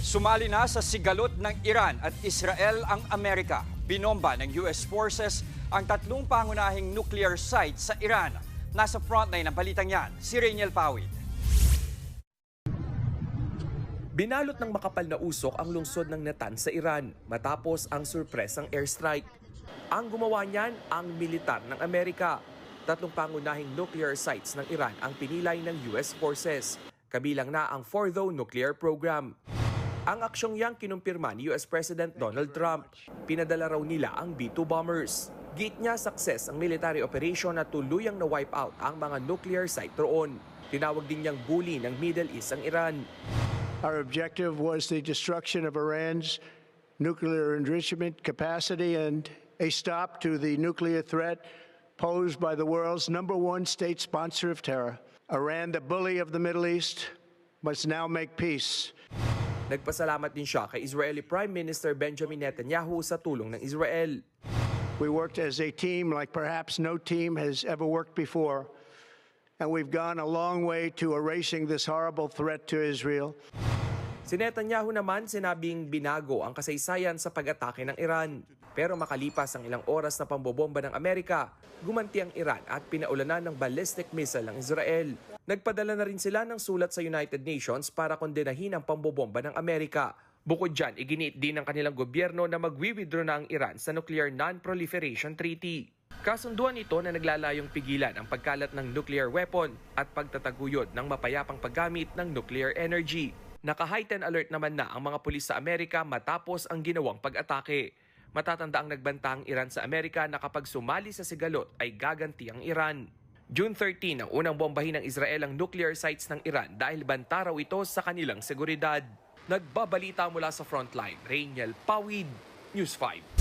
Sumali na sa sigalot ng Iran at Israel ang Amerika. Binomba ng US forces ang tatlong pangunahing nuclear sites sa Iran. Nasa frontline ng balitang yan, si Rainiel Pawid. Binalot ng makapal na usok ang lungsod ng Natanz sa Iran matapos ang surpresang airstrike. Ang gumawa niyan ang militar ng Amerika. Tatlong pangunahing nuclear sites ng Iran ang pinilay ng US forces, kabilang na ang Fordo nuclear program. Ang aksyong yang kinumpirma ni US President Donald Trump. Pinadala raw nila ang B-2 bombers. Git niya success ang military operation na tuluyang na-wipe out ang mga nuclear site roon. Tinawag din niyang bully ng Middle East ang Iran. Our objective was the destruction of Iran's nuclear enrichment capacity and a stop to the nuclear threat posed by the world's #1 state sponsor of terror. Iran, the bully of the Middle East, must now make peace. Nagpasalamat din siya kay Israeli Prime Minister Benjamin Netanyahu sa tulong ng Israel. We worked as a team like perhaps no team has ever worked before, and we've gone a long way to erasing this horrible threat to Israel. Si Netanyahu naman sinabing binago ang kasaysayan sa pag-atake ng Iran. Pero makalipas ang ilang oras na pambobomba ng Amerika, gumanti ang Iran at pinaulanan ng ballistic missile ng Israel. Nagpadala na rin sila ng sulat sa United Nations para kondenahin ang pambobomba ng Amerika. Bukod dyan, iginiit din ng kanilang gobyerno na magwi-withdraw na ang Iran sa Nuclear Non-Proliferation Treaty. Kasunduan ito na naglalayong pigilan ang pagkalat ng nuclear weapon at pagtataguyod ng mapayapang paggamit ng nuclear energy. Naka-heightened alert naman na ang mga pulis sa Amerika matapos ang ginawang pag-atake. Matatanda ang nagbanta ang Iran sa Amerika na kapag sumali sa sigalot ay gaganti ang Iran. June 13 ang unang bombahin ng Israel ang nuclear sites ng Iran dahil banta raw ito sa kanilang seguridad. Nagbabalita mula sa frontline, Rainiel Pawid, News 5.